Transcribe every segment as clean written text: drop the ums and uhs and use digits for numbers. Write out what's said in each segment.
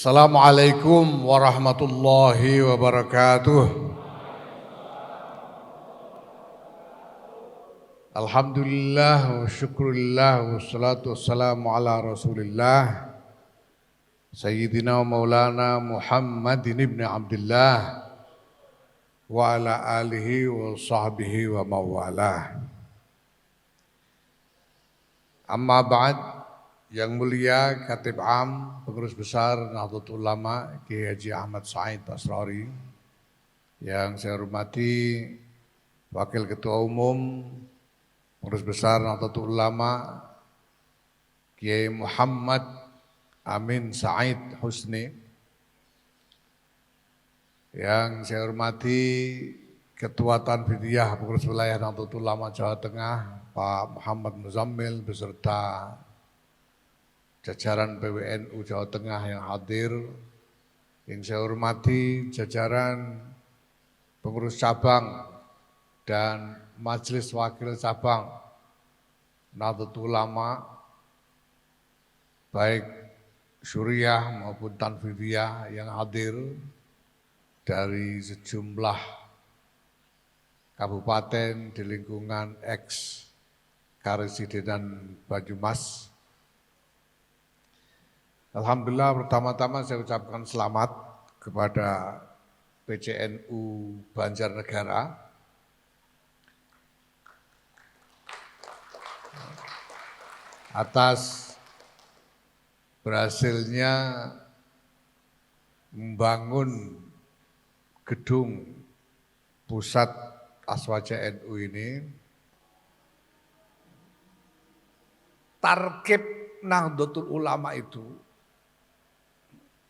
Assalamualaikum warahmatullahi wabarakatuh. Alhamdulillah wa syukurillah wa salatu wassalamu ala rasulillah Sayyidina wa maulana Muhammadin ibn Abdullah wa ala alihi wa sahbihi wa mawalah. Amma ba'd, yang mulia Khatib Am, Pengurus Besar Nahdlatul Ulama Kiai Haji Ahmad Said Asrori, yang saya hormati Wakil Ketua Umum Pengurus Besar Nahdlatul Ulama Kiai Muhammad Amin Said Husni, yang saya hormati Ketua Tanfidiyah Pengurus Wilayah Nahdlatul Ulama Jawa Tengah Pak Muhammad Muzammil beserta jajaran PWNU Jawa Tengah yang hadir, yang saya hormati jajaran pengurus cabang dan majelis wakil cabang Nahdlatul Ulama, baik Syuriah maupun Tanfidiyah yang hadir dari sejumlah kabupaten di lingkungan ex Karesidenan Banyumas. Alhamdulillah, pertama-tama saya ucapkan selamat kepada PCNU Banjarnegara atas berhasilnya membangun gedung pusat Aswaja NU ini. Target Nahdlatul Ulama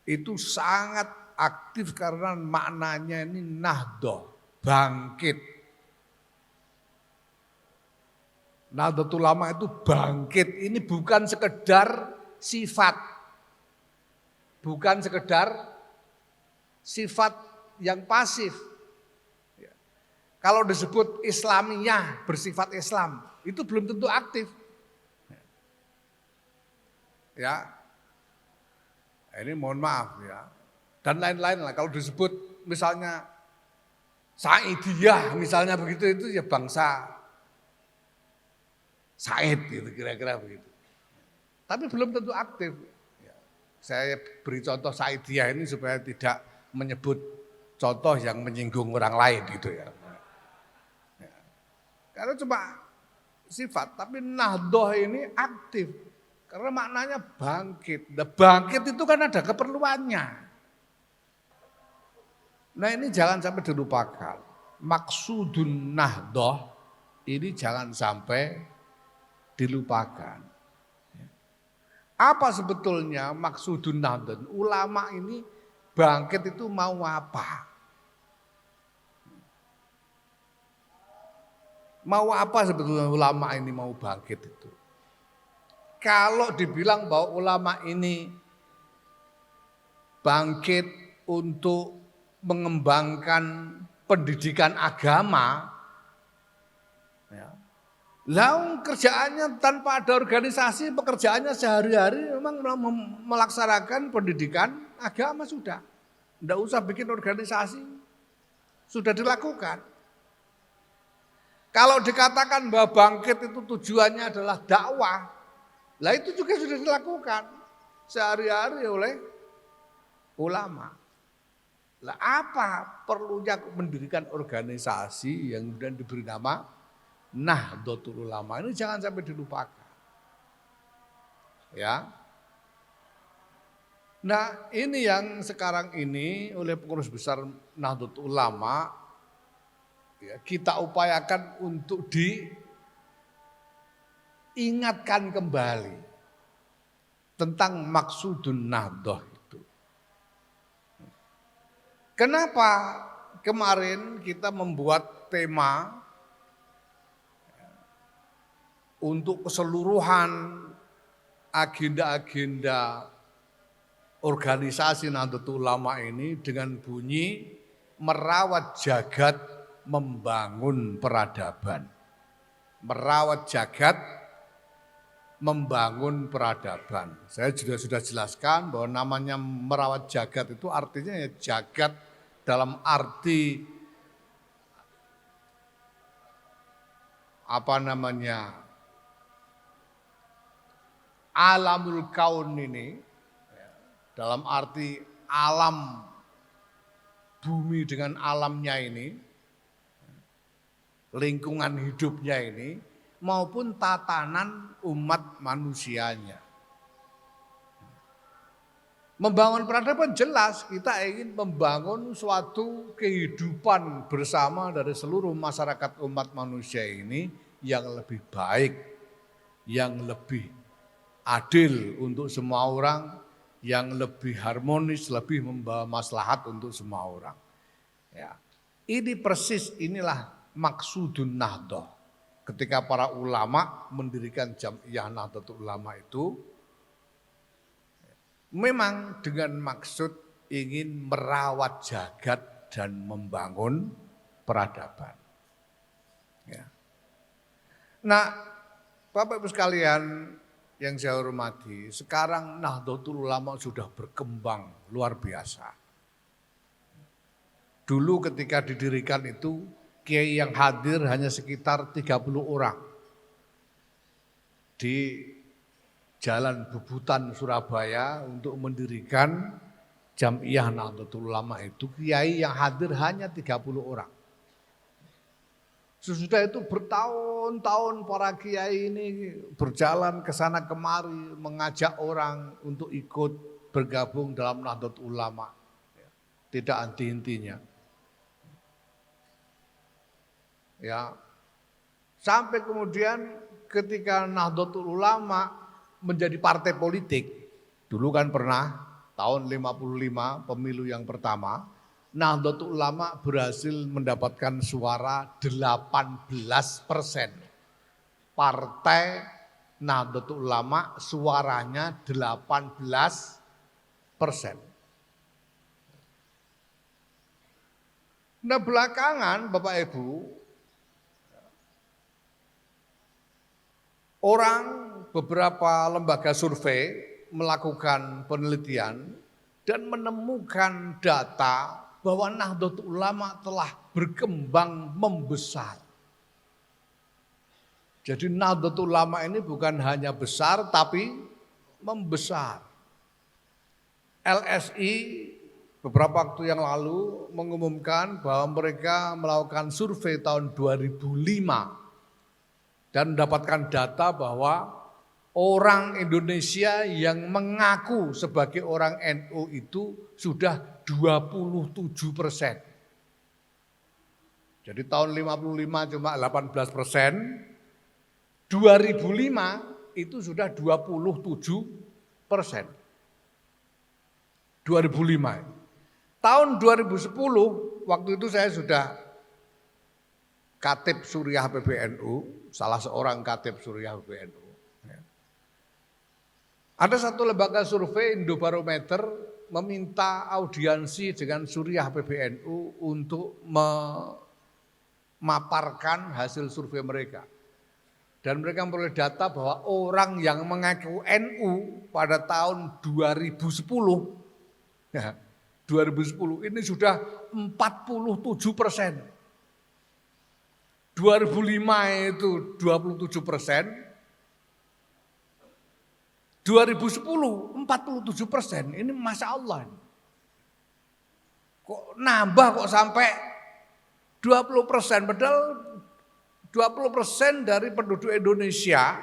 itu sangat aktif karena maknanya ini nahdoh, bangkit. Nahdlatul Ulama itu bangkit, ini bukan sekedar sifat. Bukan sekedar sifat yang pasif. Kalau disebut Islamiyah, bersifat Islam, itu belum tentu aktif. Ya, ini mohon maaf ya, dan lain-lain lah. Kalau disebut misalnya Saidiyah misalnya begitu, itu ya bangsa Said gitu, kira-kira begitu. Tapi belum tentu aktif. Ya. Saya beri contoh Saidiyah ini supaya tidak menyebut contoh yang menyinggung orang lain gitu ya. Ya. Karena cuma sifat, tapi nahdoh ini aktif. Karena maknanya bangkit. Nah, bangkit itu kan ada keperluannya. Nah, ini jangan sampai dilupakan. Maksudun nahdoh ini jangan sampai dilupakan. Apa sebetulnya maksudun nahdoh? Ulama ini bangkit itu mau apa? Mau apa sebetulnya ulama ini mau bangkit itu? Kalau dibilang bahwa ulama ini bangkit untuk mengembangkan pendidikan agama, ya, lah kerjaannya tanpa ada organisasi, pekerjaannya sehari-hari memang melaksanakan pendidikan agama sudah. Tidak usah bikin organisasi, sudah dilakukan. Kalau dikatakan bahwa bangkit itu tujuannya adalah dakwah, lah itu juga sudah dilakukan sehari-hari oleh ulama. Lah apa perlunya mendirikan organisasi yang kemudian diberi nama Nahdlatul Ulama? Ini jangan sampai dilupakan. Ya. Nah, ini yang sekarang ini oleh pengurus besar Nahdlatul Ulama ya, kita upayakan untuk ingatkan kembali tentang maksudun nahdoh itu. Kenapa kemarin kita membuat tema untuk keseluruhan agenda-agenda organisasi Nahdlatul Ulama ini dengan bunyi merawat jagat, membangun peradaban. Merawat jagat, membangun peradaban. Saya juga sudah jelaskan bahwa namanya merawat jagat itu artinya ya jagat dalam arti alamul kaun ini, dalam arti alam bumi dengan alamnya ini, lingkungan hidupnya ini, maupun tatanan umat manusianya. Membangun peradaban jelas kita ingin membangun suatu kehidupan bersama dari seluruh masyarakat umat manusia ini yang lebih baik, yang lebih adil untuk semua orang, yang lebih harmonis, lebih membawa maslahat untuk semua orang. Ya. Ini persis inilah maksudun Nahdlatul. Ketika para ulama mendirikan Jam'iyah Nahdlatul Ulama itu memang dengan maksud ingin merawat jagat dan membangun peradaban. Ya. Nah, Bapak Ibu sekalian yang saya hormati, sekarang Nahdlatul Ulama sudah berkembang luar biasa. Dulu ketika didirikan itu, kiai yang hadir hanya sekitar 30 orang. Di Jalan Bubutan Surabaya untuk mendirikan Jam'iyah Nahdlatul Ulama itu, kiai yang hadir hanya 30 orang. Sesudah itu bertahun-tahun para kiai ini berjalan ke sana kemari mengajak orang untuk ikut bergabung dalam Nahdlatul Ulama. Tidak henti-hentinya. Ya. Sampai kemudian ketika Nahdlatul Ulama menjadi partai politik, dulu kan pernah tahun 55 pemilu yang pertama, Nahdlatul Ulama berhasil mendapatkan suara 18%. Partai Nahdlatul Ulama suaranya 18%. Nah belakangan Bapak Ibu, beberapa lembaga survei melakukan penelitian dan menemukan data bahwa Nahdlatul Ulama telah berkembang membesar. Jadi Nahdlatul Ulama ini bukan hanya besar tapi membesar. LSI beberapa waktu yang lalu mengumumkan bahwa mereka melakukan survei tahun 2005 dan mendapatkan data bahwa orang Indonesia yang mengaku sebagai orang NU itu sudah 27%. Jadi tahun 55 cuma 18%, 2005 itu sudah 27%. 2005. Tahun 2010 waktu itu saya sudah Katib Suriah PBNU, salah seorang Katib Suriah PBNU. Ada satu lembaga survei Indobarometer meminta audiensi dengan Suriah PBNU untuk memaparkan hasil survei mereka. Dan mereka memperoleh data bahwa orang yang mengaku NU pada tahun 2010, ya, 2010 ini sudah 47%. 2005 itu 27%. 2010 47%, ini Masya Allah. Kok nambah kok sampai 20%, padahal 20% dari penduduk Indonesia,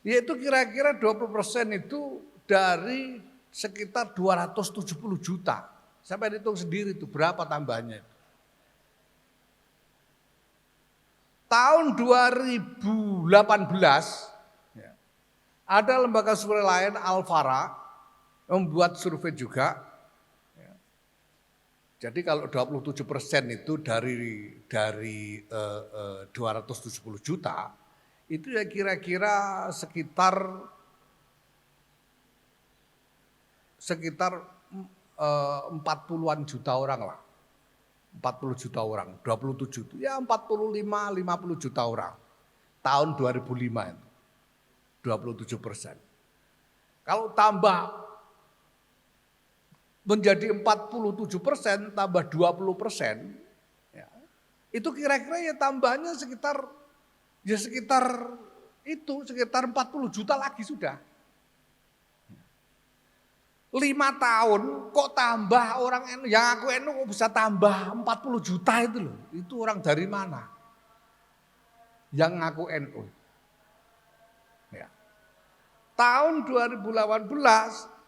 yaitu kira-kira 20% itu dari sekitar 270 juta. Sampai dihitung sendiri itu berapa tambahnya. Tahun 2018, ada lembaga survei lain, Alfara, membuat survei juga. Jadi kalau 27% itu dari 270 juta, itu ya kira-kira sekitar 40-an juta orang lah. 40 juta orang, 27 itu ya 45-50 juta orang. Tahun 2005 itu. 27%. Kalau tambah menjadi 47% tambah 20%, ya, itu kira-kira ya tambahnya sekitar sekitar 40 juta lagi sudah. 5 tahun kok tambah orang NU, yang aku NU kok bisa tambah 40 juta itu loh. Itu orang dari mana? Yang ngaku NU. Ya. Tahun 2018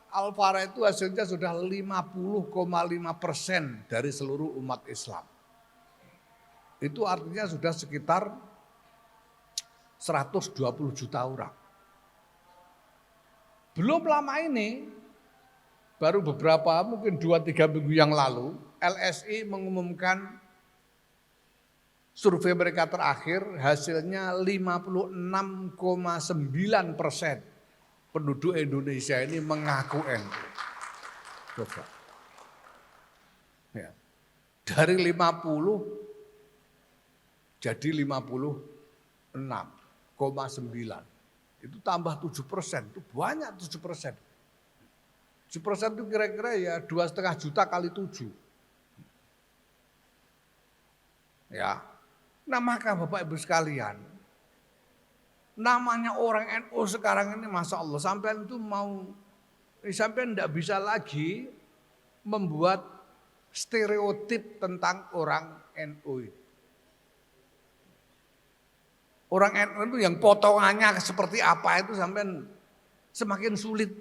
Al-Farah itu hasilnya sudah 50,5% dari seluruh umat Islam. Itu artinya sudah sekitar 120 juta orang. Belum lama ini, baru beberapa mungkin 2-3 minggu yang lalu, LSI mengumumkan survei mereka terakhir hasilnya 56,9% penduduk Indonesia ini mengaku NU. Coba. Ya. Dari 50 jadi 56,9. Itu tambah 7%, itu banyak 7%. 7% itu kira-kira ya 2,5 juta kali 7. Ya. Nah maka Bapak Ibu sekalian, namanya orang NU sekarang ini Masya Allah, sampean itu sampean tidak bisa lagi membuat stereotip tentang orang NU. Orang NU itu yang potongannya seperti apa itu sampean semakin sulit.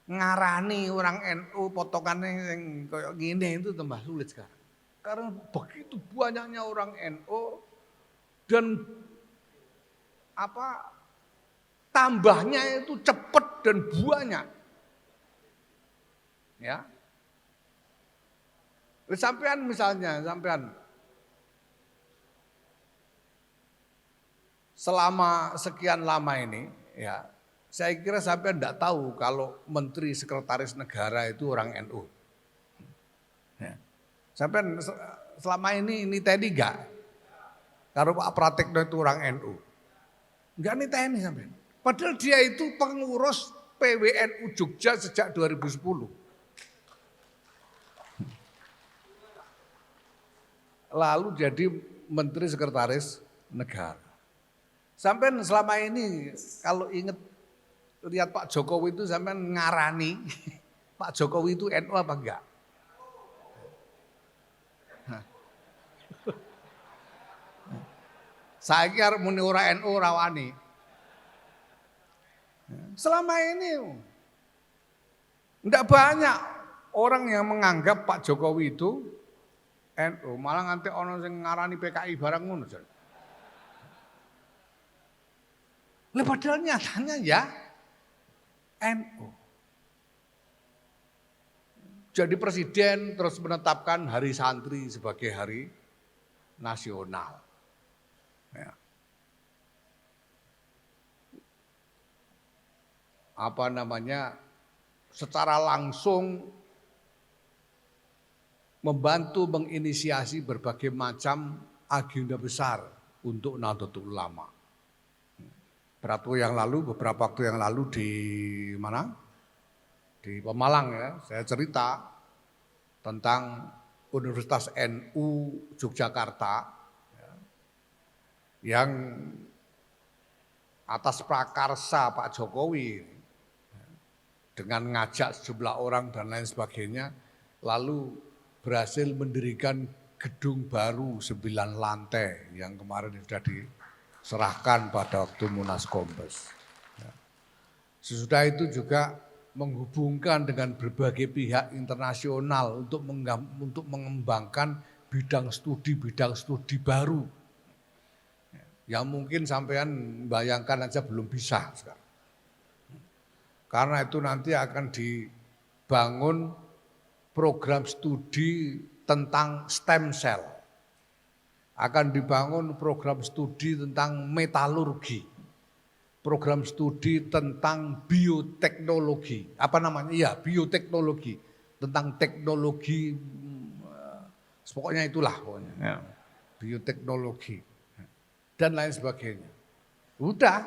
Ngarani orang NU potongannya yang kayak gini itu tambah sulit sekarang. Karena begitu banyaknya orang NU dan tambahnya itu cepat dan banyak. Ya. Sampean selama sekian lama ini ya, saya kira sampean enggak tahu kalau Menteri Sekretaris Negara itu orang NU. Ya. Sampean selama ini tadi enggak? Kalau Pak Pratikno itu orang NU. Enggak niteni sampean. Padahal dia itu pengurus PWNU Jogja sejak 2010. Lalu jadi Menteri Sekretaris Negara. Sampean selama ini kalau ingat lihat Pak Jokowi itu sampean ngarani Pak Jokowi itu NU apa enggak? Saya kira muni ora NU ora wani. Selama ini enggak banyak orang yang menganggap Pak Jokowi itu NU, malah nganti ono sing ngarani PKI barang ngono. Lah padahal nyatanya ya NU. Jadi presiden terus menetapkan hari santri sebagai hari nasional. Ya. Secara langsung membantu menginisiasi berbagai macam agenda besar untuk Nahdlatul Ulama. Beberapa waktu yang lalu di mana? Di Pemalang ya, saya cerita tentang Universitas NU Yogyakarta ya, yang atas prakarsa Pak Jokowi dengan ngajak sejumlah orang dan lain sebagainya, lalu berhasil mendirikan gedung baru 9 lantai yang kemarin sudah diserahkan pada waktu Munas Kombes. Sesudah itu juga menghubungkan dengan berbagai pihak internasional untuk mengembangkan bidang studi baru. Yang mungkin sampean bayangkan aja belum bisa sekarang. Karena itu nanti akan dibangun program studi tentang stem cell. Akan dibangun program studi tentang metalurgi. Program studi tentang bioteknologi. Apa namanya? Iya, bioteknologi. Tentang teknologi, pokoknya itulah pokoknya. Ya. Bioteknologi. Dan lain sebagainya. Udah.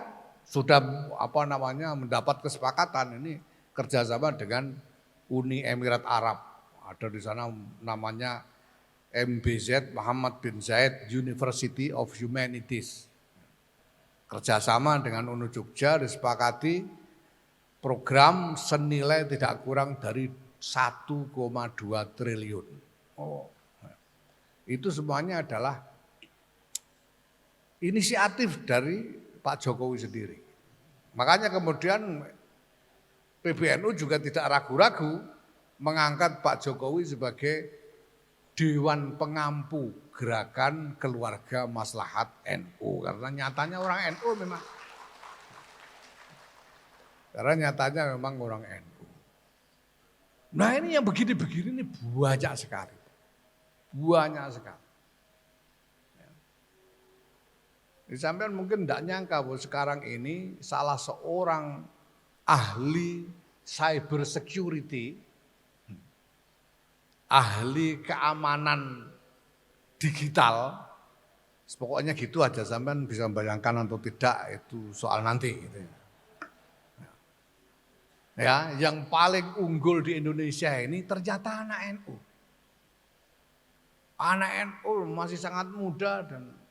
sudah mendapat kesepakatan ini kerjasama dengan Uni Emirat Arab. Ada di sana namanya MBZ, Muhammad bin Zayed University of Humanities. Kerjasama dengan UNU Jogja disepakati program senilai tidak kurang dari 1,2 triliun. Oh, itu semuanya adalah inisiatif dari Pak Jokowi sendiri. Makanya kemudian PBNU juga tidak ragu-ragu mengangkat Pak Jokowi sebagai Dewan Pengampu Gerakan Keluarga Maslahat NU. Karena nyatanya orang NU memang. Orang NU. Nah ini yang begini-begini ini banyak sekali. Banyak sekali. Sampean mungkin tidak nyangka bahwa sekarang ini salah seorang ahli cyber security, ahli keamanan digital, pokoknya gitu aja, sampean bisa membayangkan atau tidak itu soal nanti. Gitu. Ya, yang paling unggul di Indonesia ini ternyata anak NU. Anak NU masih sangat muda dan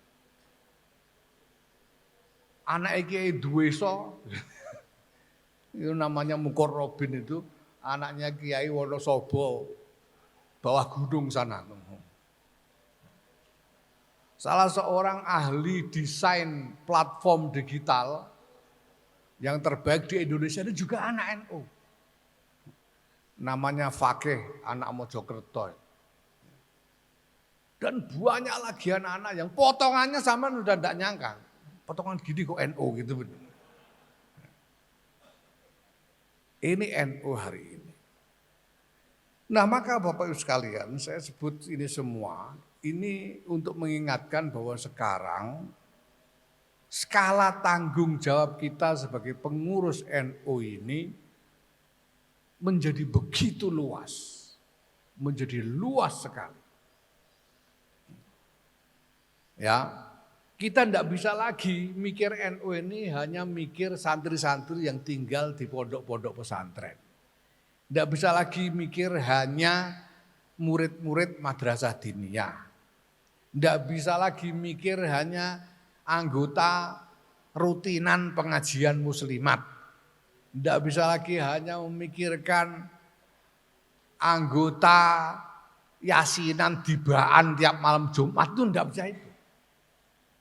anak Kiai Duweso, itu namanya Mukorrobin itu, anaknya Kiai Wonosobo, bawah gunung sana. Salah seorang ahli desain platform digital yang terbaik di Indonesia itu juga anak NU. Namanya Fakih, anak Mojokerto. Dan banyak lagi anak-anak yang potongannya sama udah tidak nyangka. Potongan gini kok NU gitu. Ini NU hari ini. Nah maka Bapak Ibu sekalian, saya sebut ini semua, ini untuk mengingatkan bahwa sekarang skala tanggung jawab kita sebagai pengurus NU ini menjadi begitu luas. Menjadi luas sekali. Ya, kita tidak bisa lagi mikir NU ini hanya mikir santri-santri yang tinggal di pondok-pondok pesantren. Tidak bisa lagi mikir hanya murid-murid madrasah diniyah. Tidak bisa lagi mikir hanya anggota rutinan pengajian muslimat. Tidak bisa lagi hanya memikirkan anggota yasinan dibaan tiap malam Jumat, itu tidak bisa itu.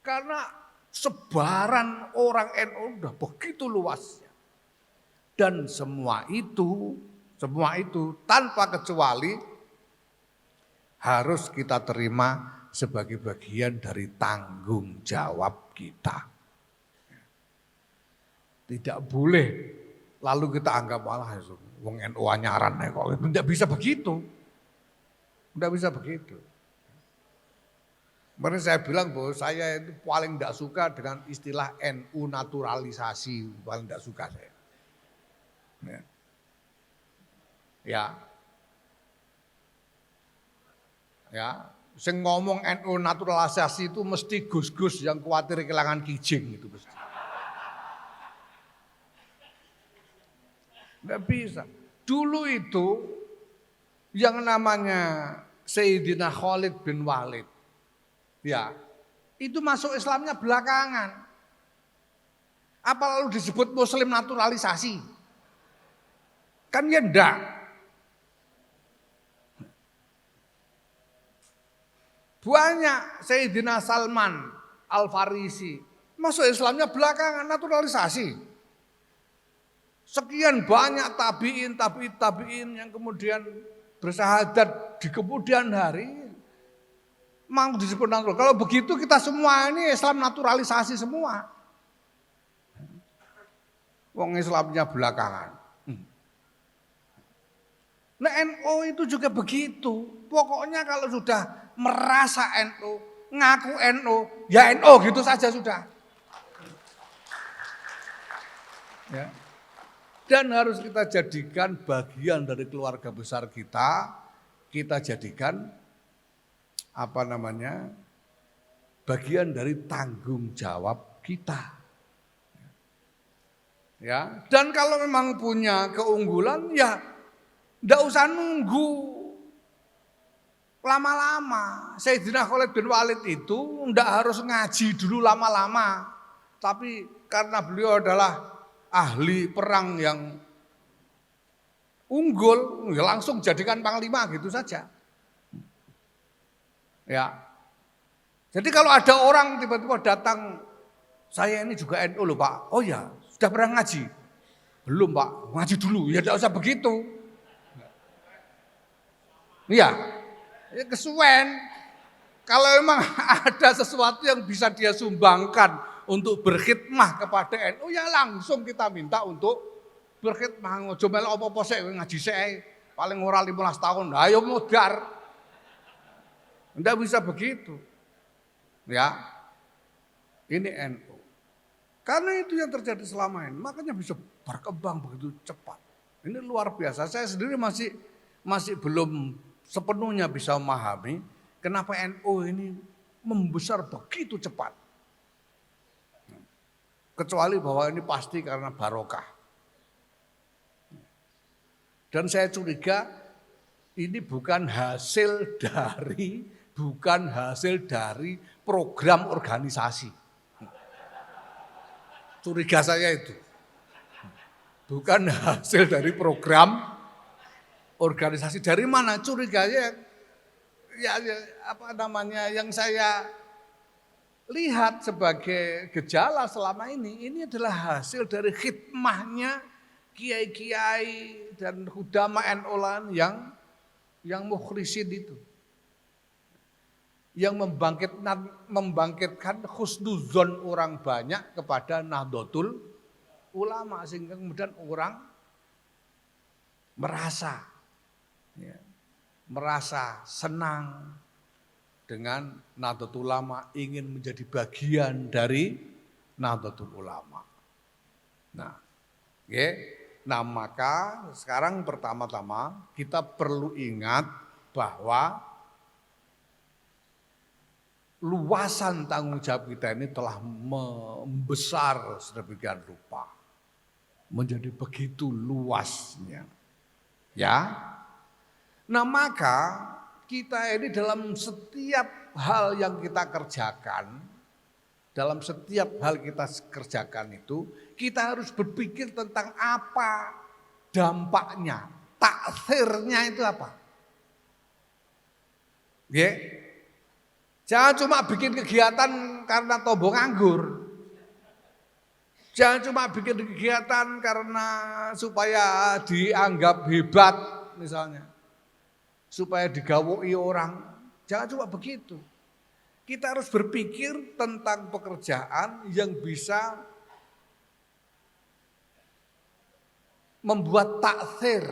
Karena sebaran orang NU sudah begitu luasnya. Dan semua itu tanpa kecuali harus kita terima sebagai bagian dari tanggung jawab kita. Tidak boleh lalu kita anggap malah wong NU anyaran kok. Tidak bisa begitu. Tidak bisa begitu. Kemarin saya bilang bahwa saya itu paling tidak suka dengan istilah NU naturalisasi, paling tidak suka saya. Ya, sing ngomong NU naturalisasi itu mesti gus-gus yang khawatir kehilangan kijing itu mesti. Tidak bisa. Dulu itu yang namanya Sayyidina Khalid bin Walid. Ya, itu masuk Islamnya belakangan. Apa lalu disebut Muslim naturalisasi? Kan ya enggak. Banyak Sayyidina Salman Al-Farisi masuk Islamnya belakangan naturalisasi. Sekian banyak tabiin yang kemudian bersahadat di kemudian hari. Mau disebut natural. Kalau begitu kita semua ini Islam naturalisasi semua. Wong Islamnya belakangan. Nah NU itu juga begitu. Pokoknya kalau sudah merasa NU, ngaku NU, ya NU gitu saja sudah. Ya. Dan harus kita jadikan bagian dari keluarga besar kita jadikan bagian dari tanggung jawab kita. Ya, dan kalau memang punya keunggulan ya ndak usah nunggu lama-lama. Sayyidina Khalid bin Walid itu ndak harus ngaji dulu lama-lama. Tapi karena beliau adalah ahli perang yang unggul, ya langsung jadikan panglima gitu saja. Ya. Jadi kalau ada orang tiba-tiba datang, saya ini juga NU loh Pak. Oh ya, sudah pernah ngaji? Belum Pak, ngaji dulu. Ya tidak usah begitu. Iya, ya kesuwen. Kalau memang ada sesuatu yang bisa dia sumbangkan untuk berkhidmah kepada NU, ya langsung kita minta untuk berkhidmah. Ngojo melok apa-apa sik ngaji sik paling ora 15 tahun. Ayo modar. Enggak bisa begitu. Ya. Ini NU. Karena itu yang terjadi selama ini, makanya bisa berkembang begitu cepat. Ini luar biasa. Saya sendiri masih belum sepenuhnya bisa memahami kenapa NU ini membesar begitu cepat. Kecuali bahwa ini pasti karena barokah. Dan saya curiga ini bukan hasil dari program organisasi. Curiga saya itu. Bukan hasil dari program organisasi. Dari mana curiganya? Ya apa namanya yang saya lihat sebagai gejala selama ini adalah hasil dari khidmahnya kiai-kiai dan hudama NU yang mukhlisin itu. Yang membangkitkan husnuzon orang banyak kepada Nahdlatul Ulama sehingga kemudian orang merasa senang dengan Nahdlatul Ulama, ingin menjadi bagian dari Nahdlatul Ulama. Nah, maka sekarang pertama-tama kita perlu ingat bahwa luasan tanggung jawab kita ini telah membesar sedemikian rupa. Menjadi begitu luasnya. Ya. Nah, maka kita ini dalam setiap hal yang kita kerjakan, itu, kita harus berpikir tentang apa dampaknya, taksirnya itu apa. Ya. Jangan cuma bikin kegiatan karena tombo nganggur. Jangan cuma bikin kegiatan karena supaya dianggap hebat misalnya. Supaya digawoi orang. Jangan cuma begitu. Kita harus berpikir tentang pekerjaan yang bisa membuat taksir.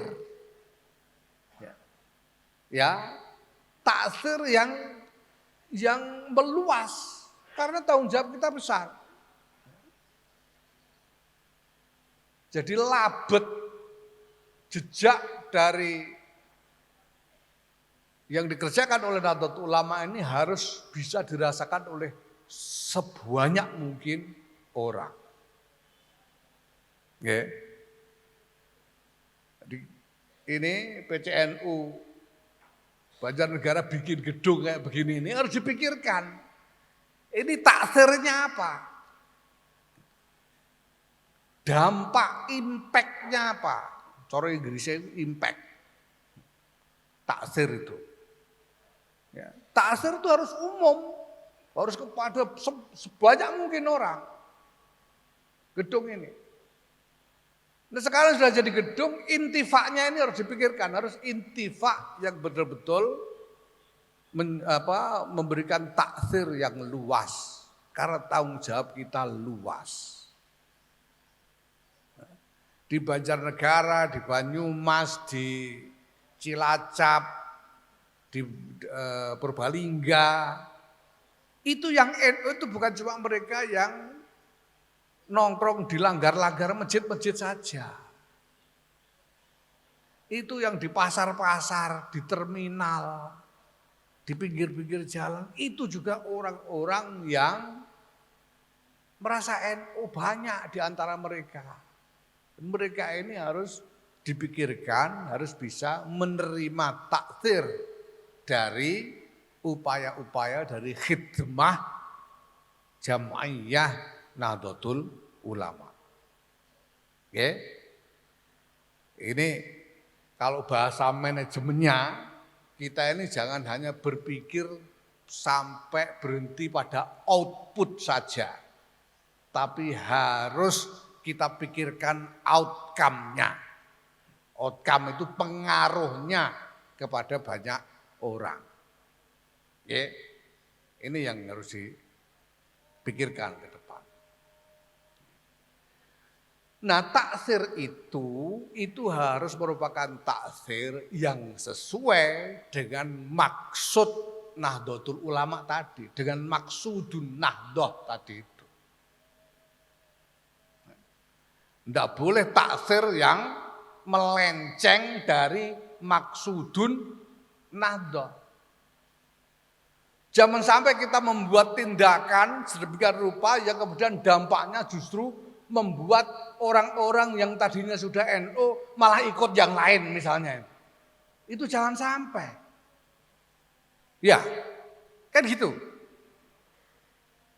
Ya, taksir yang meluas karena tanggung jawab kita besar. Jadi labet jejak dari yang dikerjakan oleh Nahdlatul Ulama ini harus bisa dirasakan oleh sebanyak mungkin orang. Jadi ini PCNU Banjarnegara bikin gedung kayak begini ini harus dipikirkan. Ini taksirnya apa? Dampak, impact-nya apa? Cara Inggrisnya impact. Taksir itu. Ya. Taksir itu harus umum. Harus kepada sebanyak mungkin orang. Gedung ini. Nah sekarang sudah jadi gedung, intifaknya ini harus dipikirkan, harus intifak yang betul-betul memberikan taksir yang luas, karena tanggung jawab kita luas. Di Banjarnegara, di Banyumas, di Cilacap, di Purbalingga, itu yang NU itu bukan cuma mereka yang nongkrong di langgar-langgar masjid-masjid saja. Itu yang di pasar-pasar, di terminal, di pinggir-pinggir jalan. Itu juga orang-orang yang merasa NU banyak di antara mereka. Mereka ini harus dipikirkan, harus bisa menerima takdir dari upaya-upaya dari khidmah Jam'iyah Nahdlatul Ulama. Oke. Ini kalau bahasa manajemennya, kita ini jangan hanya berpikir sampai berhenti pada output saja. Tapi harus kita pikirkan outcome-nya. Outcome itu pengaruhnya kepada banyak orang. Oke. Ini yang harus dipikirkan ke depan. Nah, taksir itu harus merupakan taksir yang sesuai dengan maksud Nahdlatul Ulama tadi, dengan maksudun Nahdlah tadi itu. Tidak boleh taksir yang melenceng dari maksudun Nahdlah. Jangan sampai kita membuat tindakan sedemikian rupa yang kemudian dampaknya justru membuat orang-orang yang tadinya sudah NU malah ikut yang lain misalnya. Itu jangan sampai. Ya, kan gitu.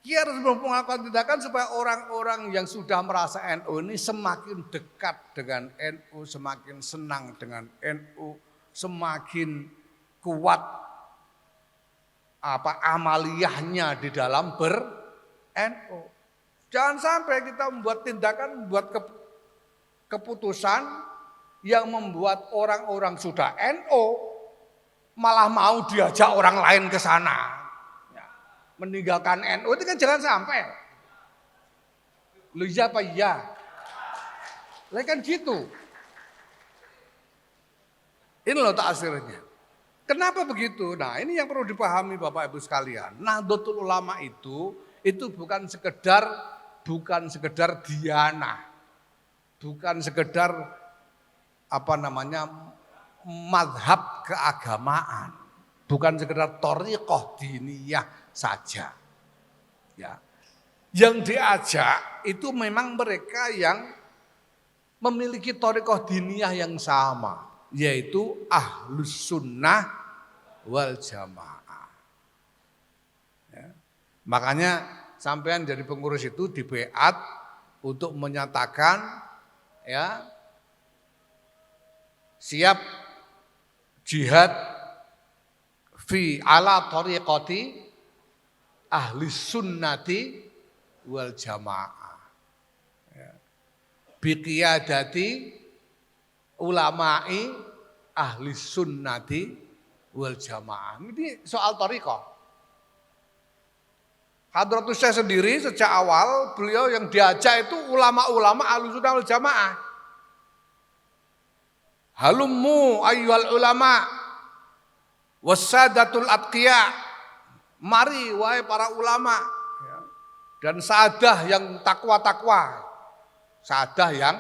Kita harus melakukan tindakan supaya orang-orang yang sudah merasa NU ini semakin dekat dengan NU, semakin senang dengan NU, semakin kuat amaliyahnya di dalam ber-NU. Jangan sampai kita membuat tindakan, membuat keputusan yang membuat orang-orang sudah NU malah mau diajak orang lain ke sana. Ya, meninggalkan NU itu kan jangan sampai. Lu iya apa iya? Lah kan gitu. Ini loh taksirnya. Kenapa begitu? Nah, ini yang perlu dipahami Bapak Ibu sekalian. Nahdlatul Ulama itu bukan sekedar diana, bukan sekedar madhab keagamaan, bukan sekedar thariqah diniyah saja. Ya. Yang diajak itu memang mereka yang memiliki thariqah diniyah yang sama, yaitu Ahlus Sunnah wal Jamaah. Ya. Makanya sampean jadi pengurus itu di beat untuk menyatakan ya siap jihad fi ala thariqati ahli sunnati wal jamaah. Ya. Biqiyadati ulama'i ahli sunnati wal jamaah. Ini soal thariqah. Hadratus Syekh sendiri sejak awal beliau yang diajak itu ulama-ulama Ahlussunnah wal Jamaah. Halummu ayyuhal ulama wassadatul atqiya. Mari wahai para ulama dan sadah yang takwa-takwa. Sadah yang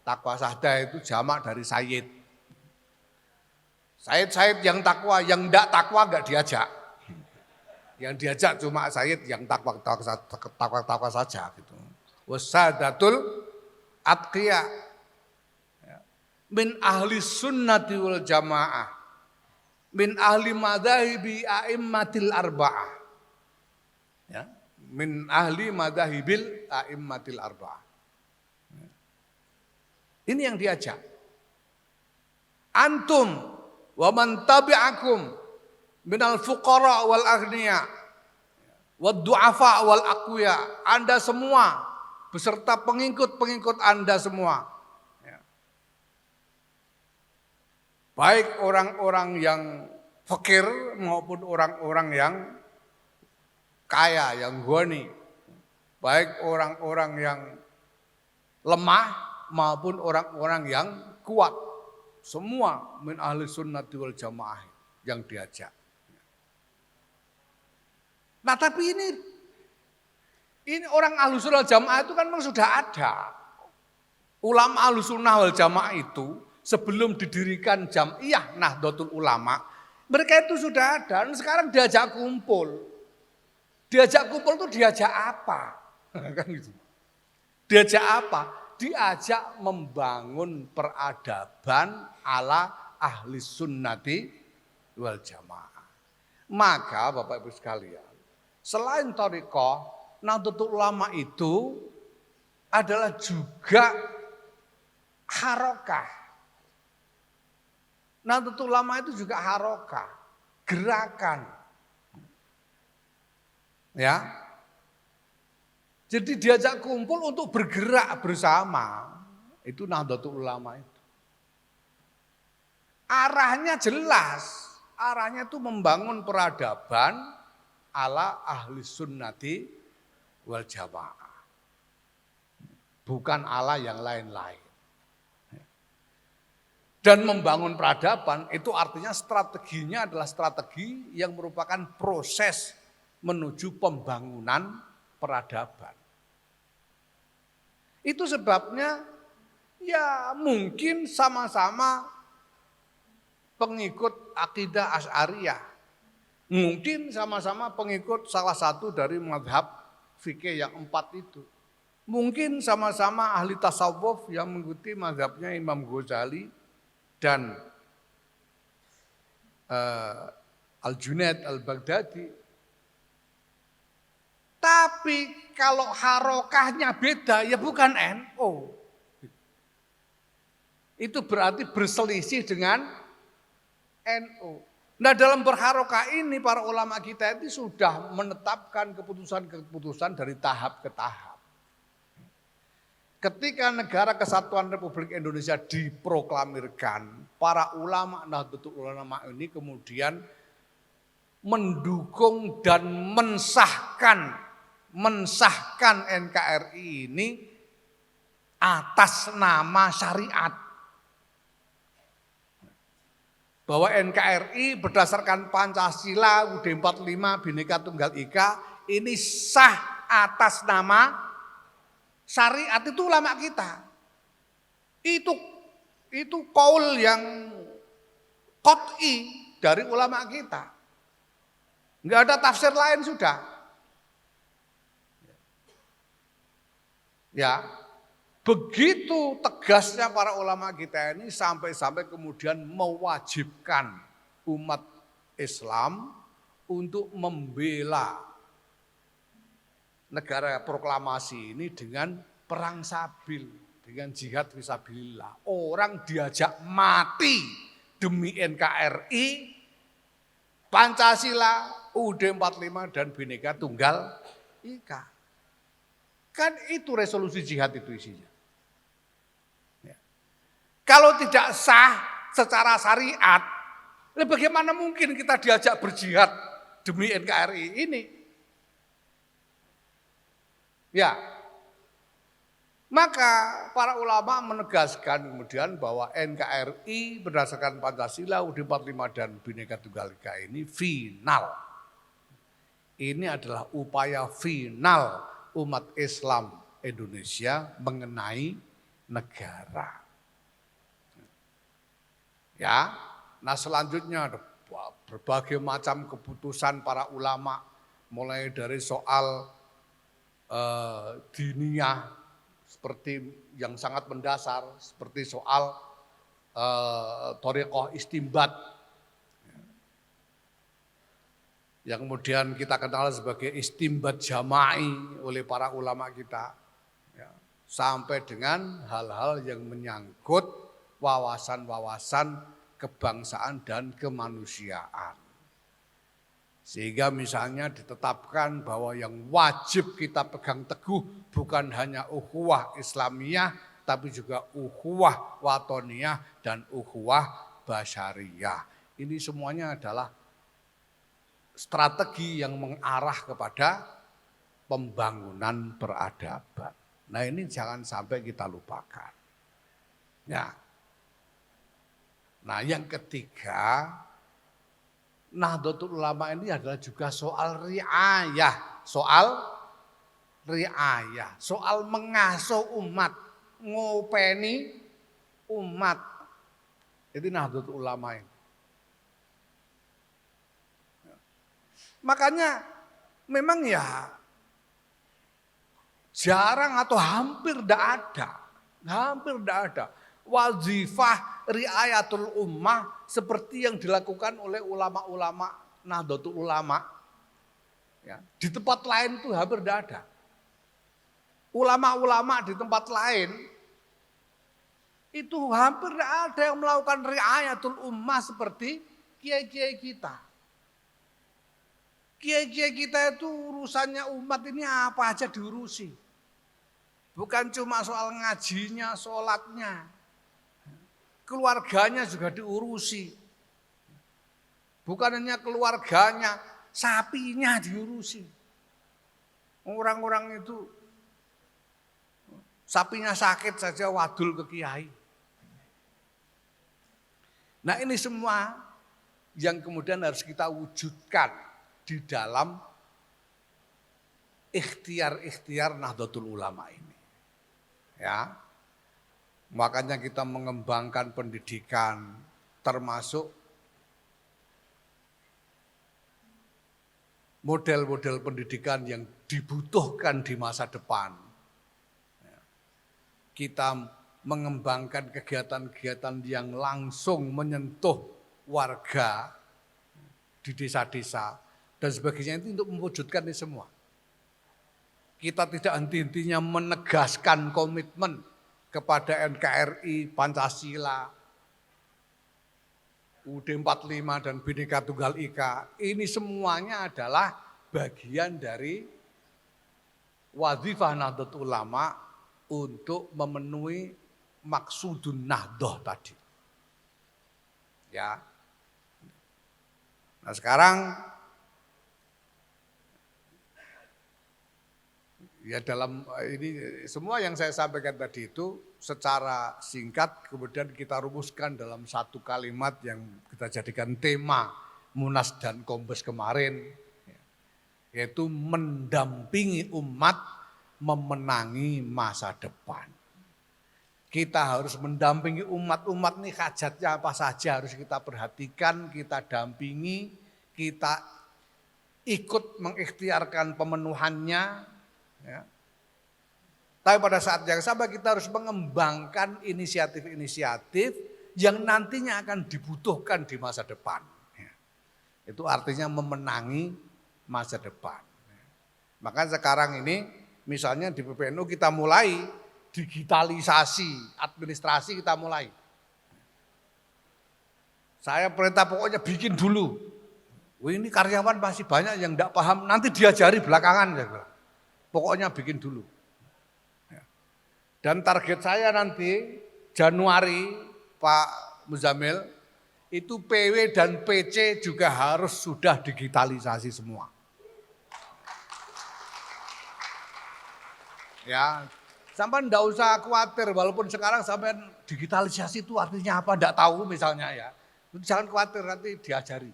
takwa, sadah itu jamak dari sayyid. Sayyid yang takwa, yang enggak takwa enggak diajak. Yang diajak cuma sayyid yang takwa saja gitu. Wasadatul atqiya min ahli sunnati wal jamaah min ahli madhahibi a'immatil arba'ah. Ya, min ahli madhahibil a'immatil arba'ah. Ini yang diajak. Antum wa man tabi'akum minal fuqara wal aghniya wad du'afa wal aqwiya. Anda semua beserta pengikut-pengikut Anda semua. Ya. Baik orang-orang yang fakir maupun orang-orang yang kaya, yang ghani. Baik orang-orang yang lemah maupun orang-orang yang kuat. Semua min ahli sunnati wal jamaah yang diajak. Nah tapi ini orang Ahlussunnah wal Jamaah itu kan memang sudah ada. Ulama Ahlussunnah wal Jamaah itu sebelum didirikan Jam'iyah Nahdlatul Ulama, mereka itu sudah ada dan sekarang diajak kumpul. Diajak kumpul itu diajak apa? Kan gitu. Diajak apa? diajak membangun peradaban ala ahli sunnati wal jamaah. Maka Bapak Ibu sekalian, selain thariqah, Nahdlatul Ulama itu adalah juga harokah. Nahdlatul Ulama itu juga harokah, gerakan. Ya. Jadi diajak kumpul untuk bergerak bersama. Itu Nahdlatul Ulama itu. Arahnya jelas. Arahnya itu membangun peradaban ala ahli sunnati wal jamaah. Bukan ala yang lain-lain. Dan membangun peradaban itu artinya strateginya adalah strategi yang merupakan proses menuju pembangunan peradaban. Itu sebabnya ya mungkin sama-sama pengikut akidah Asy'ariyah. Mungkin sama-sama pengikut salah satu dari mazhab fikih yang 4 itu. Mungkin sama-sama ahli tasawuf yang mengikuti mazhabnya Imam Ghazali dan Al-Junaid Al-Baghdadi. Tapi kalau harokahnya beda, ya bukan NU. Itu berarti berselisih dengan NU. Nah dalam berharokah ini para ulama kita itu sudah menetapkan keputusan-keputusan dari tahap ke tahap. Ketika Negara Kesatuan Republik Indonesia diproklamirkan, para ulama Nahdlatul Ulama ini kemudian mendukung dan mensahkan NKRI ini atas nama syariat. Bahwa NKRI berdasarkan Pancasila UUD 45 Bhinneka Tunggal Ika ini sah atas nama syariat. Itu ulama kita. Itu qaul yang qat'i dari ulama kita. Enggak ada tafsir lain sudah. Ya, begitu tegasnya para ulama kita ini sampai kemudian mewajibkan umat Islam untuk membela negara proklamasi ini dengan perang sabil, dengan jihad fisabilillah. Orang diajak mati demi NKRI, Pancasila, UUD 45 dan Bhinneka Tunggal Ika. Kan itu resolusi jihad itu isinya. Ya. Kalau tidak sah secara syariat, bagaimana mungkin kita diajak berjihad demi NKRI ini? Ya, maka para ulama menegaskan kemudian bahwa NKRI berdasarkan Pancasila, UUD 45 dan Bhinneka Tunggal Ika ini final. Ini adalah upaya final umat Islam Indonesia mengenai negara. Ya, nah selanjutnya ada berbagai macam keputusan para ulama, mulai dari soal diniyah seperti yang sangat mendasar, seperti soal thariqah istimbat, yang kemudian kita kenal sebagai istimbat jama'i oleh para ulama kita, ya, sampai dengan hal-hal yang menyangkut wawasan-wawasan kebangsaan dan kemanusiaan. Sehingga misalnya ditetapkan bahwa yang wajib kita pegang teguh bukan hanya ukhuwah Islamiyah, tapi juga ukhuwah watoniyah dan ukhuwah basyariyah. Ini semuanya adalah strategi yang mengarah kepada pembangunan peradaban. Nah ini jangan sampai kita lupakan. Ya. Nah yang ketiga, Nahdlatul Ulama ini adalah juga soal riayah. Soal mengasuh umat, ngopeni umat. Itu Nahdlatul Ulama ini. Makanya memang ya jarang atau hampir tidak ada Hampir tidak ada. Wazifah riayatul ummah seperti yang dilakukan oleh ulama-ulama Nahdlatul Ulama. Ya, di tempat lain itu hampir tidak ada. Ulama-ulama di tempat lain itu hampir tidak ada yang melakukan riayatul ummah seperti kiai-kiai kita. Kiai-kiai kita itu urusannya umat ini apa aja diurusi. Bukan cuma soal ngajinya, sholatnya. Keluarganya juga diurusi. Bukan hanya keluarganya, sapinya diurusi. Orang-orang itu sapinya sakit saja wadul ke kiai. Nah ini semua yang kemudian harus kita wujudkan di dalam ikhtiar-ikhtiar Nahdlatul Ulama ini. Ya. Makanya kita mengembangkan pendidikan termasuk model-model pendidikan yang dibutuhkan di masa depan. Kita mengembangkan kegiatan-kegiatan yang langsung menyentuh warga di desa-desa dan sebagainya itu untuk mewujudkan ini semua. Kita tidak henti-hentinya menegaskan komitmen kepada NKRI, Pancasila, UUD 45 dan Bhinneka Tunggal Ika. Ini semuanya adalah bagian dari wazifah Nahdlatul Ulama untuk memenuhi maksudun Nahdlatul tadi. Ya. Nah sekarang ya dalam ini semua yang saya sampaikan tadi itu secara singkat kemudian kita rumuskan dalam satu kalimat yang kita jadikan tema Munas dan Kombes kemarin, yaitu mendampingi umat memenangi masa depan. Kita harus mendampingi umat-umat nih hajatnya apa saja harus kita perhatikan, kita dampingi, kita ikut mengikhtiarkan pemenuhannya. Ya. Tapi pada saat yang sama kita harus mengembangkan inisiatif-inisiatif yang nantinya akan dibutuhkan di masa depan. Ya. Itu artinya memenangi masa depan. Ya. Maka sekarang ini misalnya di PPNU kita mulai digitalisasi, administrasi kita mulai. Saya perintah pokoknya bikin dulu. Ini karyawan masih banyak yang tidak paham, nanti diajari belakangan. Ya. Pokoknya bikin dulu. Dan target saya nanti Januari Pak Muzamil itu PW dan PC juga harus sudah digitalisasi semua. Ya, sampai enggak usah khawatir walaupun sekarang sampai digitalisasi itu artinya apa enggak tahu misalnya ya. Jangan khawatir nanti diajari.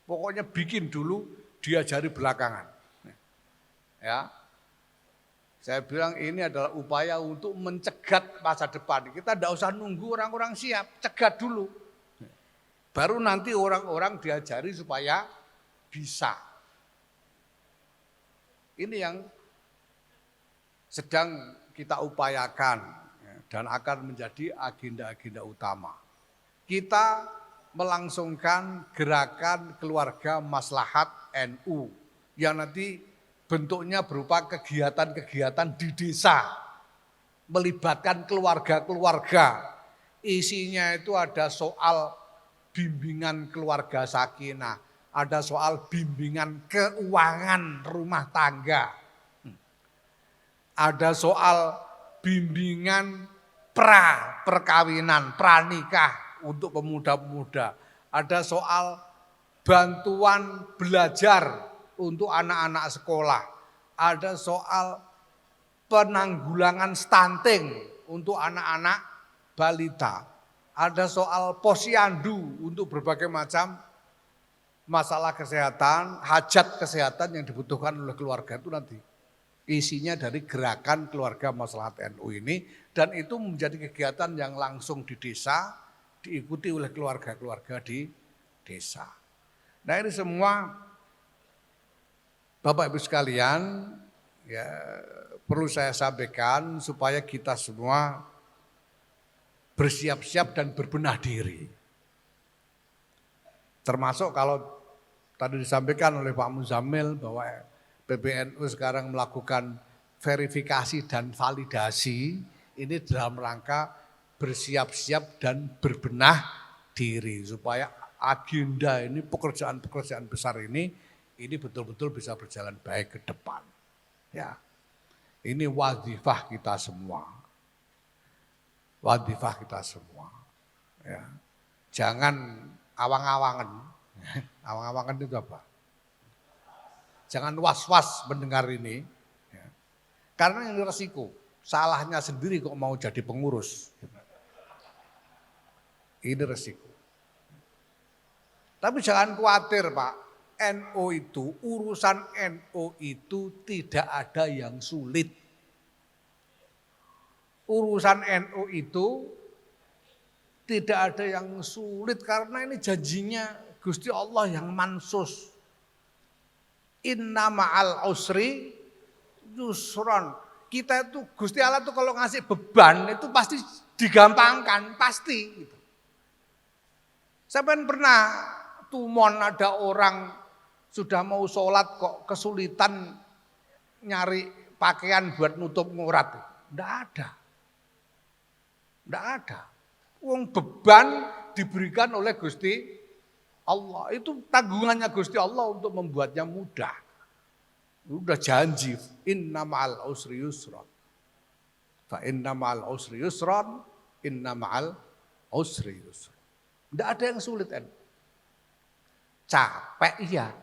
Pokoknya bikin dulu, diajari belakangan. Ya. Saya bilang ini adalah upaya untuk mencegat masa depan. Kita tidak usah nunggu orang-orang siap, cegat dulu. Baru nanti orang-orang diajari supaya bisa. Ini yang sedang kita upayakan dan akan menjadi agenda-agenda utama. Kita melangsungkan gerakan keluarga maslahat NU yang nanti bentuknya berupa kegiatan-kegiatan di desa, melibatkan keluarga-keluarga. Isinya itu ada soal bimbingan keluarga sakinah, ada soal bimbingan keuangan rumah tangga, ada soal bimbingan perkawinan, pranikah untuk pemuda-pemuda, ada soal bantuan belajar untuk anak-anak sekolah, ada soal penanggulangan stunting untuk anak-anak balita, ada soal posyandu untuk berbagai macam masalah kesehatan, hajat kesehatan yang dibutuhkan oleh keluarga itu nanti. Isinya dari gerakan keluarga maslahat NU ini dan itu menjadi kegiatan yang langsung di desa, diikuti oleh keluarga-keluarga di desa. Nah ini semua Bapak Ibu sekalian, ya perlu saya sampaikan supaya kita semua bersiap-siap dan berbenah diri. Termasuk kalau tadi disampaikan oleh Pak Muzamil bahwa PBNU sekarang melakukan verifikasi dan validasi, ini dalam rangka bersiap-siap dan berbenah diri supaya agenda ini, pekerjaan-pekerjaan besar ini betul-betul bisa berjalan baik ke depan. Ya, ini wadifah kita semua. Wadifah kita semua. Ya. Jangan awang-awangan. Awang-awangan itu apa? Jangan was-was mendengar ini. Ya. Karena ini resiko. Salahnya sendiri kok mau jadi pengurus. Ini resiko. Tapi jangan khawatir Pak. NU itu, urusan NU itu tidak ada yang sulit. Urusan NU itu tidak ada yang sulit karena ini janjinya Gusti Allah yang mansus. Inna ma'al usri yusron. Kita itu Gusti Allah tuh kalau ngasih beban itu pasti digampangkan, pasti. Gitu. Sampai pernah tumon ada orang sudah mau sholat kok kesulitan nyari pakaian buat nutup ngurat. Enggak ada. Enggak ada. Wong beban diberikan oleh Gusti Allah. Itu tanggungannya Gusti Allah untuk membuatnya mudah. Udah janji, inna ma'al usri yusran. Fa inna ma'al usri yusran, inna ma'al usri yusran. Enggak ada yang sulit kan? Capek iya.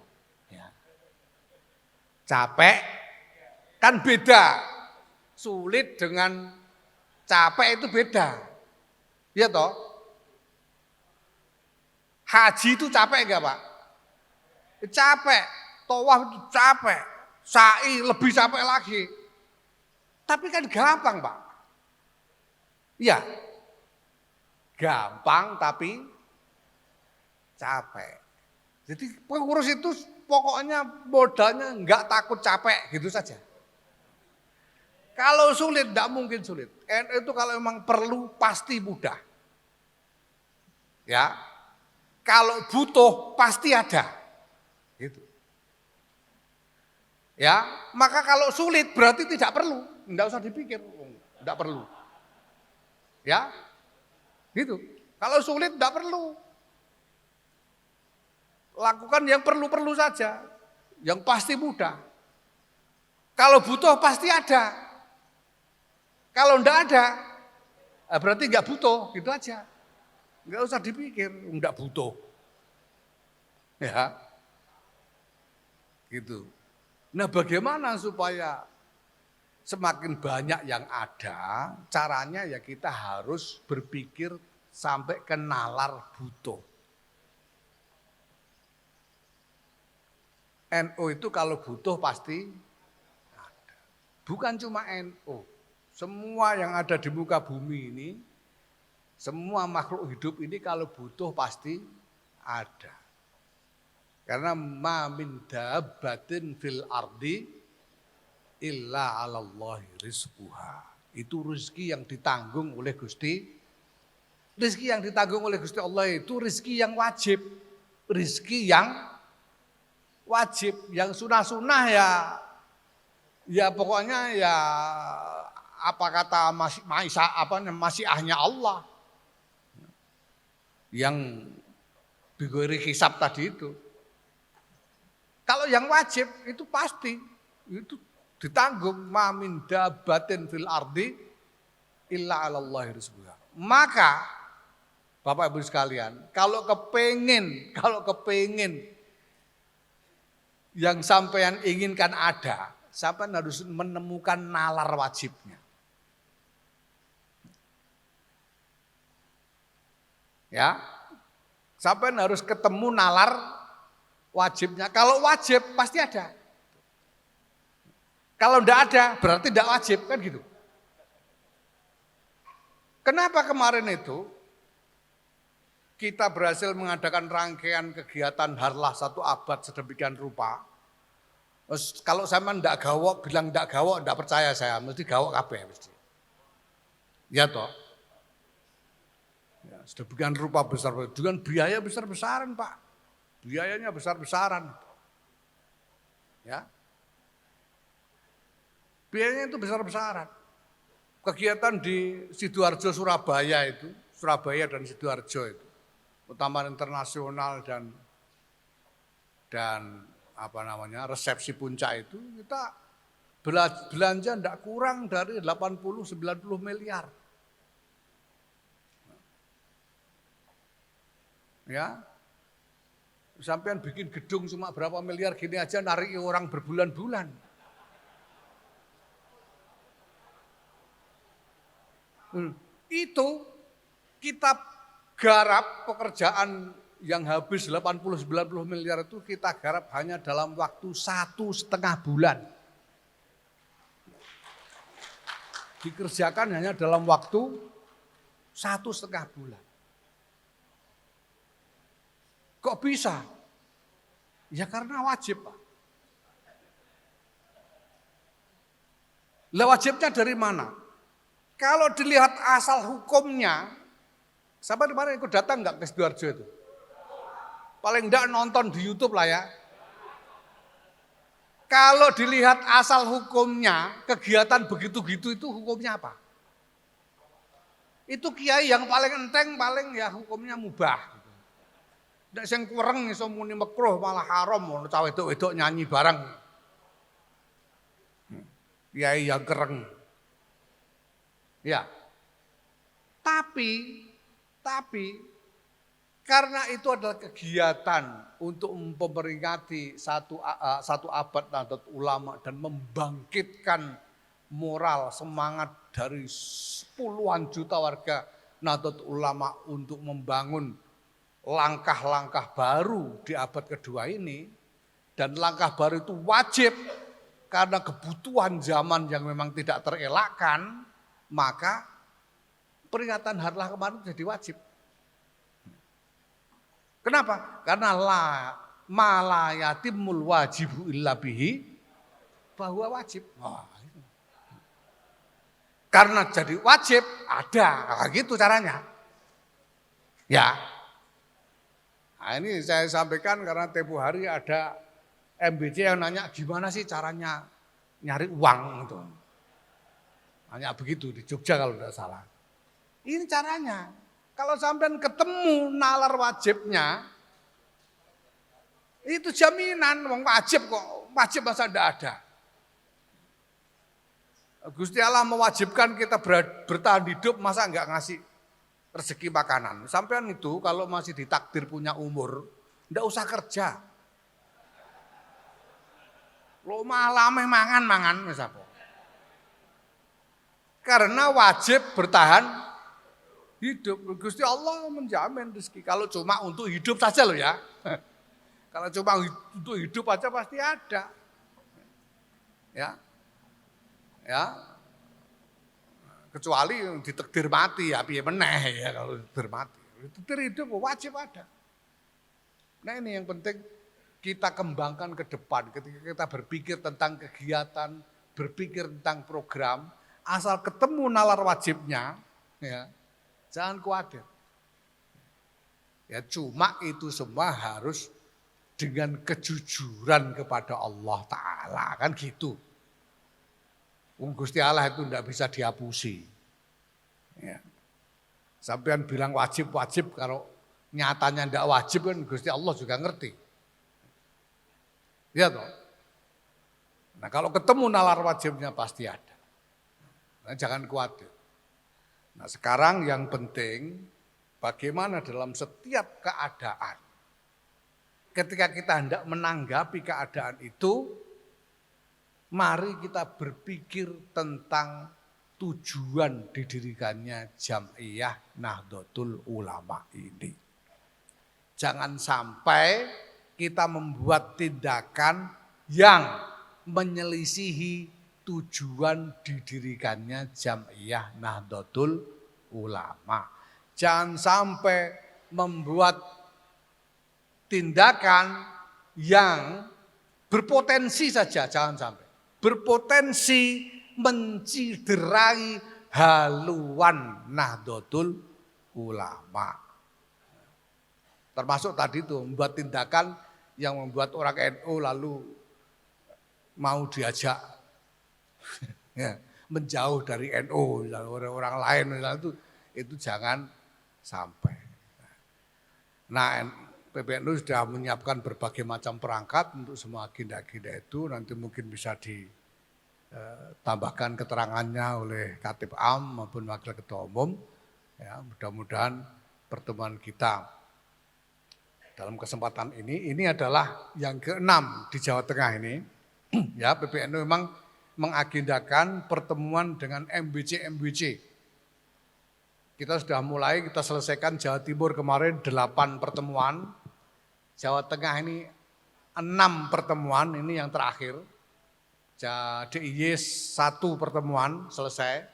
Ya. Capek kan beda. Sulit dengan capek itu beda. Iya toh? Haji itu capek enggak Pak? Capek. Tawaf itu capek. Sa'i lebih capek lagi. Tapi kan gampang Pak. Iya. Gampang tapi capek. Jadi pengurus itu pokoknya modalnya enggak takut capek gitu saja. Kalau sulit enggak mungkin sulit. NU itu kalau memang perlu pasti mudah. Ya. Kalau butuh pasti ada. Gitu. Ya, maka kalau sulit berarti tidak perlu, enggak usah dipikir, enggak perlu. Ya. Gitu. Kalau sulit enggak perlu. Lakukan yang perlu-perlu saja, yang pasti mudah. Kalau butuh pasti ada. Kalau enggak ada, berarti enggak butuh, gitu aja. Enggak usah dipikir, enggak butuh. Ya. Gitu. Nah, bagaimana supaya semakin banyak yang ada, caranya ya kita harus berpikir sampai ke nalar butuh. NU itu kalau butuh pasti ada. Bukan cuma NU, semua yang ada di muka bumi ini, semua makhluk hidup ini kalau butuh pasti ada. Karena ma min dabbatin fil ardi illa 'alallahi rizquha. Itu rezeki yang ditanggung oleh Gusti. Rezeki yang ditanggung oleh Gusti Allah itu rezeki yang wajib. Rezeki yang wajib, yang sunah-sunah ya pokoknya ya apa kata masyiahnya Allah. Yang bigori hisab tadi itu. Kalau yang wajib itu pasti itu ditanggung ma min dabbatin fil ardi illa 'alallahi rizquha. Maka Bapak Ibu sekalian, kalau kepengin yang sampean inginkan ada, sampean harus menemukan nalar wajibnya. Ya. Sampean harus ketemu nalar wajibnya. Kalau wajib pasti ada. Kalau enggak ada berarti enggak wajib kan gitu. Kenapa kemarin itu kita berhasil mengadakan rangkaian kegiatan harlah 1 abad sedemikian rupa. Kalau sama ndak gawok, bilang ndak gawok, ndak percaya saya, mesti gawok kabeh mesti. Ya toh. Ya, sedemikian rupa besar, dengan biaya besar-besaran Pak. Biayanya besar-besaran. Ya. Biayanya itu besar-besaran. Kegiatan di Sidoarjo, Surabaya dan Sidoarjo itu, Taman Internasional dan resepsi puncak itu kita belanja tidak kurang dari 80-90 miliar. Ya, sampean bikin gedung cuma berapa miliar gini aja narik orang berbulan-bulan. Itu kita garap pekerjaan yang habis 80-90 miliar itu kita garap hanya dalam waktu 1,5 bulan. Dikerjakan hanya dalam waktu 1,5 bulan. Kok bisa? Ya karena wajib Pak. Lah wajibnya dari mana? Kalau dilihat asal hukumnya, siapa kemarin ikut datang nggak ke Sidoarjo itu? Paling enggak nonton di YouTube lah ya. Kalau dilihat asal hukumnya, kegiatan begitu-gitu itu hukumnya apa? Itu kiai yang paling enteng, paling ya hukumnya mubah. Nek sing kurang iso muni makruh malah haram, cawe wedok nyanyi bareng. Kiai yang kereng. Ya. Tapi karena itu adalah kegiatan untuk memperingati satu abad Nahdlatul Ulama dan membangkitkan moral semangat dari puluhan juta warga Nahdlatul Ulama untuk membangun langkah-langkah baru di abad kedua ini, dan langkah baru itu wajib karena kebutuhan zaman yang memang tidak terelakkan. Maka peringatan harlah kemarin jadi wajib. Kenapa? Karena malayatimul wajibu illa bihi, bahwa wajib. Karena jadi wajib ada, gitu caranya. Ya. Nah, ini saya sampaikan karena tempo hari ada MBC yang nanya gimana sih caranya nyari uang gitu. Hanya begitu di Jogja kalau tidak salah. Ini caranya. Kalau sampean ketemu nalar wajibnya, itu jaminan, wajib kok. Wajib masa tidak ada. Gusti Allah mewajibkan kita bertahan hidup, masa enggak ngasih rezeki makanan. Sampean itu kalau masih ditakdir punya umur, enggak usah kerja. Lo malah mangan misalnya. Karena wajib bertahan hidup. Gusti Allah menjamin rezeki. Kalau cuma untuk hidup saja loh ya. Kalau cuma untuk hidup aja pasti ada. Ya. Kecuali ditakdir mati ya piye meneh ya kalau ditakdir mati. Ditakdir hidup wajib ada. Nah ini yang penting kita kembangkan ke depan ketika kita berpikir tentang kegiatan, berpikir tentang program. Asal ketemu nalar wajibnya, ya, jangan khawatir. Ya cuma itu semua harus dengan kejujuran kepada Allah Ta'ala, kan gitu. Gusti Allah itu tidak bisa dihapusi. Ya. Sampean bilang wajib-wajib, kalau nyatanya tidak wajib kan Gusti Allah juga ngerti. Ya toh. Nah kalau ketemu nalar wajibnya pasti ada. Nah, jangan khawatir. Nah sekarang yang penting bagaimana dalam setiap keadaan. Ketika kita hendak menanggapi keadaan itu, mari kita berpikir tentang tujuan didirikannya Jam'iyah Nahdlatul Ulama ini. Jangan sampai kita membuat tindakan yang menyelisihi tujuan didirikannya Jam'iyah Nahdlatul Ulama. Jangan sampai membuat tindakan yang Berpotensi saja, jangan sampai. Berpotensi menciderai haluan Nahdlatul Ulama. Termasuk tadi itu membuat tindakan yang membuat orang NU lalu mau diajak ya, menjauh dari NU, orang lain itu jangan sampai. Nah, PBNU sudah menyiapkan berbagai macam perangkat untuk semua agenda-agenda itu, nanti mungkin bisa ditambahkan keterangannya oleh Khatib Am maupun Wakil Ketua Umum. Ya, mudah-mudahan pertemuan kita dalam kesempatan ini adalah yang ke-6 di Jawa Tengah ini. Ya, PBNU memang mengagendakan pertemuan dengan MBC. Kita sudah mulai, kita selesaikan Jawa Timur kemarin 8 pertemuan. Jawa Tengah ini 6 pertemuan, ini yang terakhir. DIY 1 pertemuan selesai.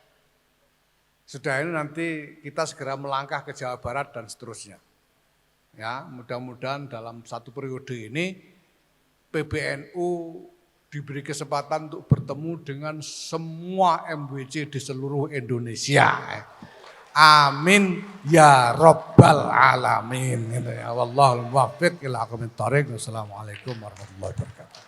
Sudah ini nanti kita segera melangkah ke Jawa Barat dan seterusnya. Ya, mudah-mudahan dalam satu periode ini PBNU diberi kesempatan untuk bertemu dengan semua MWC di seluruh Indonesia. Amin ya rabbal alamin. Wallahul muwaffiq ila aqwamit thoriq. Wassalamualaikum warahmatullahi wabarakatuh.